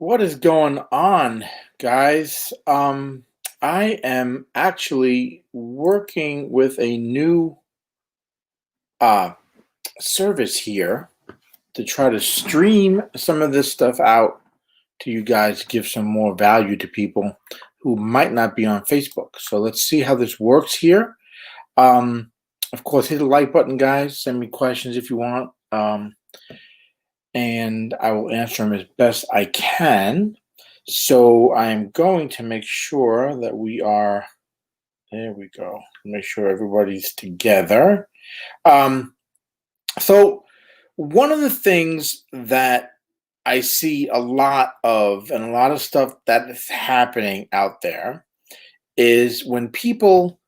What is going on, guys? I am actually working with a new uh, service here to try to stream some of this stuff out to you guys, give some more value to people who might not be on Facebook. So let's see how this works here. Um, of course, hit the like button, guys. Send me questions if you want, and I will answer them as best I can. So I'm going to make sure that we are, there we go, make sure everybody's together. Um, so one of the things that I see a lot of, and a lot of stuff that is happening out there, is when people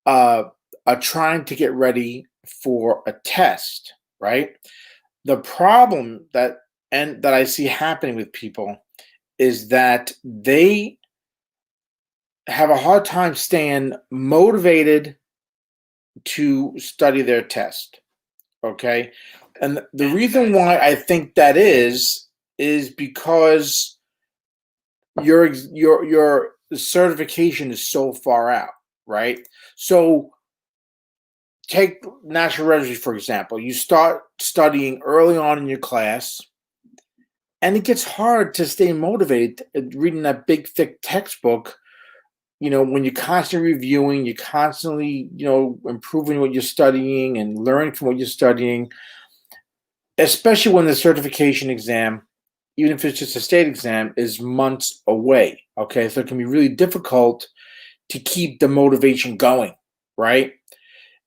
uh, are trying to get ready for a test, right? The problem that I see happening with people is that they have a hard time staying motivated to study their test. Okay. And the reason why I think that is because your certification is so far out, right? So take National Registry, for example. You start studying early on in your class, and it gets hard to stay motivated reading that big, thick textbook. When you're constantly reviewing, you're constantly, improving what you're studying and learning from what you're studying, especially when the certification exam, even if it's just a state exam, is months away. Okay. So it can be really difficult to keep the motivation going, right?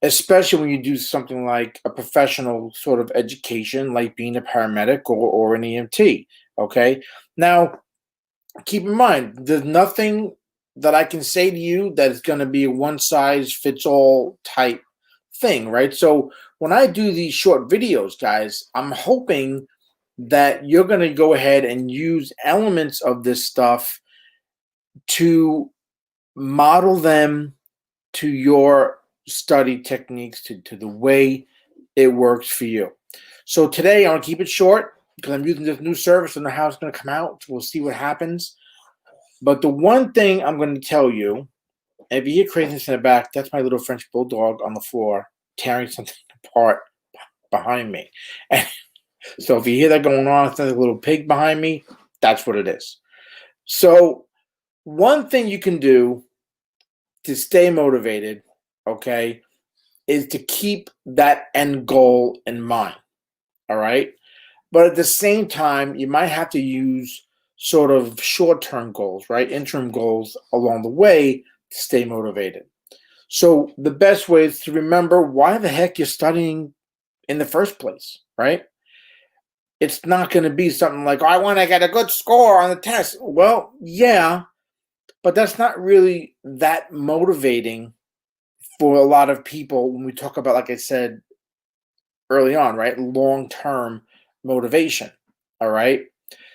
Especially when you do something like a professional sort of education, like being a paramedic or an EMT. Okay. Now, keep in mind, there's nothing that I can say to you that is going to be a one size fits all type thing, right? So when I do these short videos, guys, I'm hoping that you're going to go ahead and use elements of this stuff to model them to your study techniques, to the way it works for you. So today I'm going to keep it short because I'm using this new service. I don't know how it's going to come out. We'll see what happens. But the one thing I'm going to tell you, if you hear craziness in the back, that's my little French bulldog on the floor tearing something apart behind me. And so if you hear that going on, it's like a little pig behind me, that's what it is. So one thing you can do to stay motivated, okay, is to keep that end goal in mind. All right. But at the same time, you might have to use sort of short-term goals, right? Interim goals along the way to stay motivated. So the best way is to remember why the heck you're studying in the first place, right? It's not going to be something like, oh, I want to get a good score on the test. Well, yeah, but that's not really that motivating for a lot of people when we talk about, like I said early on, right? Long-term motivation. All right.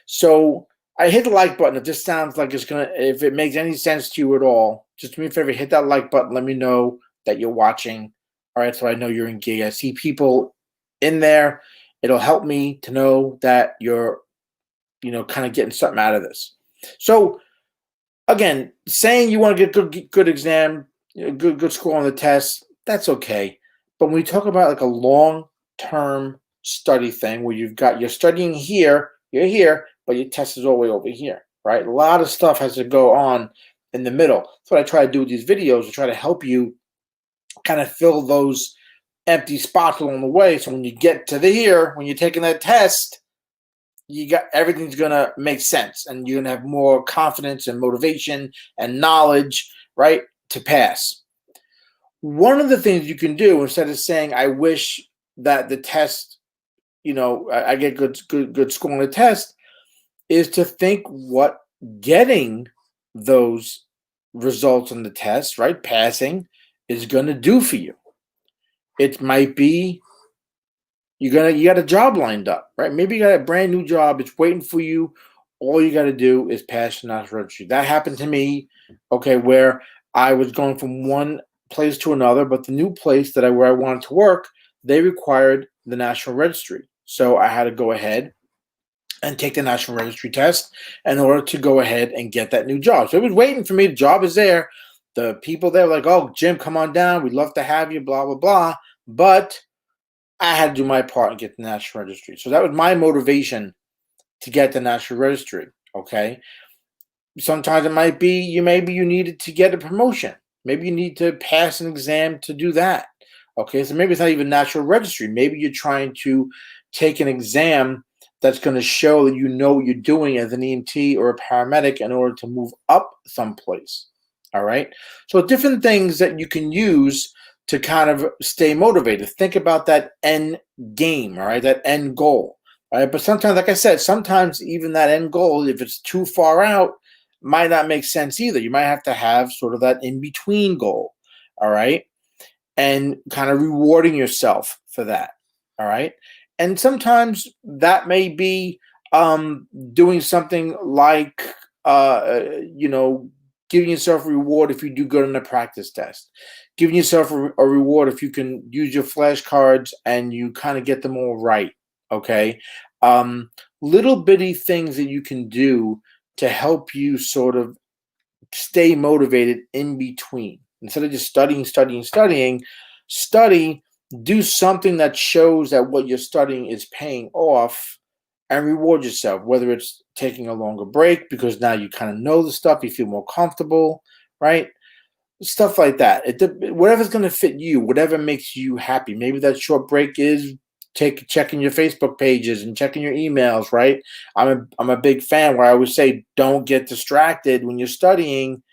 So I hit the like button. If this sounds like it's gonna, if it makes any sense to you at all, just do me a favor, hit that like button. Let me know that you're watching. All right, so I know you're engaged. I see people in there. It'll help me to know that you're, kind of getting something out of this. So again, saying you want to get good exam, good score on the test, that's okay. But when we talk about like a long term study thing where you're studying here, you're here, but your test is all the way over here, right? A lot of stuff has to go on in the middle. That's what I try to do with these videos, to try to help you kind of fill those empty spots along the way. So when you get to here, when you're taking that test, everything's gonna make sense, and you're gonna have more confidence and motivation and knowledge, right, to pass. One of the things you can do, instead of saying, I wish that the test, I get good score on the test, is to think what getting those results on the test, right, passing, is going to do for you. It might be you got a job lined up, right? Maybe you got a brand new job, it's waiting for you. All you got to do is pass the national registry. That happened to me, okay, where I was going from one place to another, but the new place where I wanted to work, they required the national registry. So I had to go ahead and take the National Registry test in order to go ahead and get that new job. So it was waiting for me. The job is there. The people there were like, oh, Jim, come on down. We'd love to have you, blah, blah, blah. But I had to do my part and get the National Registry. So that was my motivation to get the National Registry. Okay. Sometimes it might be maybe you needed to get a promotion. Maybe you need to pass an exam to do that. Okay. So maybe it's not even National Registry. Maybe you're trying to take an exam that's going to show that you know what you're doing as an EMT or a paramedic in order to move up someplace. All right. So different things that you can use to kind of stay motivated. Think about that end game, all right, that end goal. All right. But sometimes, like I said, sometimes even that end goal, if it's too far out, might not make sense either. You might have to have sort of that in-between goal. All right. And kind of rewarding yourself for that. All right. And sometimes that may be doing something like, giving yourself a reward if you do good on the practice test, giving yourself a reward if you can use your flashcards and you kind of get them all right. Okay. Little bitty things that you can do to help you sort of stay motivated in between. Instead of just studying, study, do something that shows that what you're studying is paying off and reward yourself, whether it's taking a longer break because now you kind of know the stuff, you feel more comfortable, right? Stuff like that. Whatever's going to fit you, whatever makes you happy. Maybe that short break is checking your Facebook pages and checking your emails, right? I'm a big fan where I always say, don't get distracted when you're studying.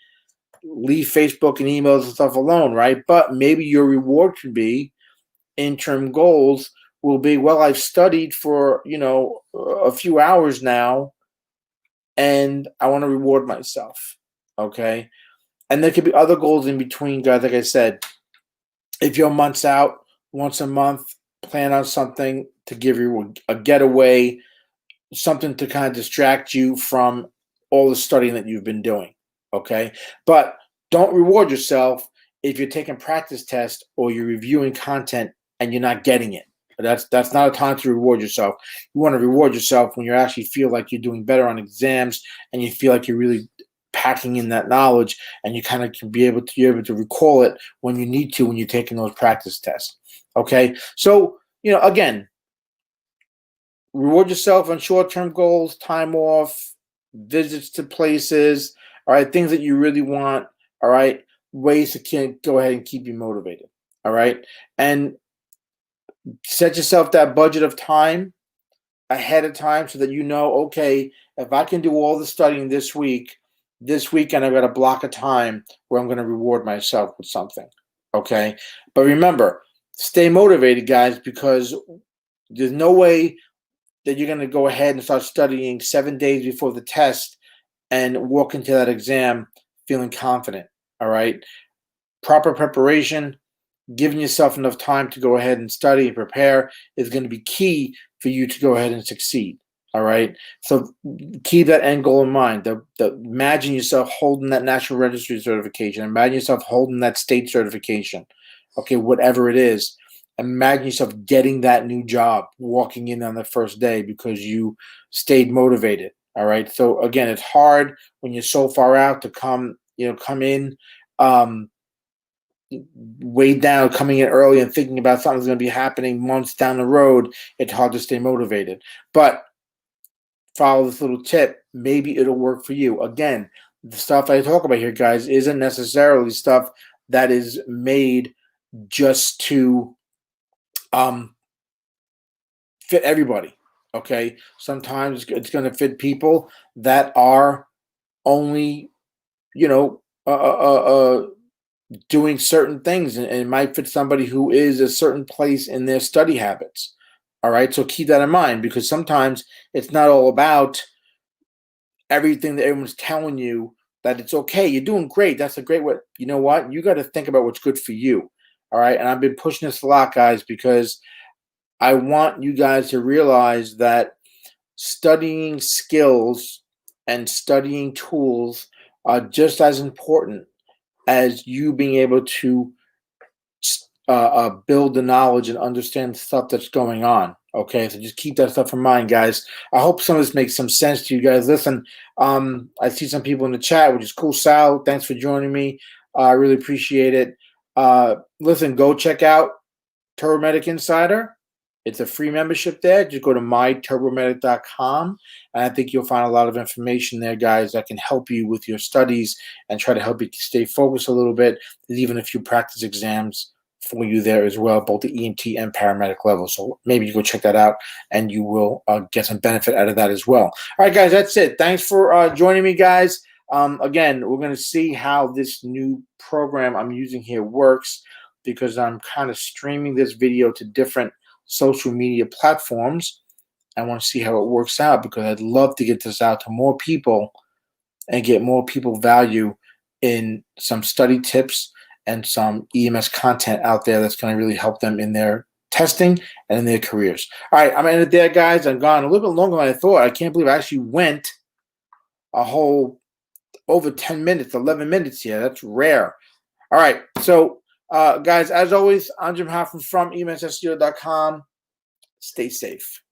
Leave Facebook and emails and stuff alone, right? But maybe your reward should be interim goals will be, well, I've studied for, a few hours now and I want to reward myself. Okay. And there could be other goals in between, guys. Like I said, if you're months out, once a month, plan on something to give you a getaway, something to kind of distract you from all the studying that you've been doing. Okay. But don't reward yourself if you're taking practice tests or you're reviewing content and you're not getting it. That's not a time to reward yourself. You want to reward yourself when you actually feel like you're doing better on exams and you feel like you're really packing in that knowledge and you kind of can be able to recall it when you need to when you're taking those practice tests. Okay. So, again, reward yourself on short-term goals, time off, visits to places, all right, things that you really want, all right, ways to go ahead and keep you motivated, all right? And set yourself that budget of time ahead of time so that you know, okay, if I can do all the studying this weekend I've got a block of time where I'm going to reward myself with something, okay? But remember, stay motivated, guys, because there's no way that you're going to go ahead and start studying 7 days before the test and walk into that exam feeling confident, all right? Proper preparation, giving yourself enough time to go ahead and study and prepare is going to be key for you to go ahead and succeed, all right? So keep that end goal in mind. Imagine yourself holding that National Registry certification. Imagine yourself holding that state certification, okay, whatever it is. Imagine yourself getting that new job, walking in on the first day because you stayed motivated. All right. So again, it's hard when you're so far out to come in way down, coming in early and thinking about something's going to be happening months down the road. It's hard to stay motivated. But follow this little tip. Maybe it'll work for you. Again, the stuff I talk about here, guys, isn't necessarily stuff that is made just to fit everybody. Okay. Sometimes it's going to fit people that are only, doing certain things, and it might fit somebody who is a certain place in their study habits. All right. So keep that in mind because sometimes it's not all about everything that everyone's telling you that it's okay. You're doing great. That's a great way. You know what? You got to think about what's good for you. All right. And I've been pushing this a lot, guys, because I want you guys to realize that studying skills and studying tools are just as important as you being able to build the knowledge and understand stuff that's going on. Okay, so just keep that stuff in mind, guys. I hope some of this makes some sense to you guys. Listen, I see some people in the chat, which is cool. Sal, thanks for joining me. I really appreciate it. Listen, go check out TurboMedic Insider. It's a free membership there. Just go to myturbomedic.com, and I think you'll find a lot of information there, guys, that can help you with your studies and try to help you stay focused a little bit. There's even a few practice exams for you there as well, both the EMT and paramedic level. So maybe you go check that out, and you will get some benefit out of that as well. All right, guys, that's it. Thanks for joining me, guys. Again, we're going to see how this new program I'm using here works, because I'm kind of streaming this video to different social media platforms. I want to see how it works out, because I'd love to get this out to more people and get more people value in some study tips and some EMS content out there that's going to really help them in their testing and in their careers. All right, I'm going to end it there, guys. I'm gone a little bit longer than I thought. I can't believe I actually went a whole over 10 minutes, 11 minutes here. That's rare. All right, so guys, as always, I'm Jim Hoffman from EMSSTO.com. Stay safe.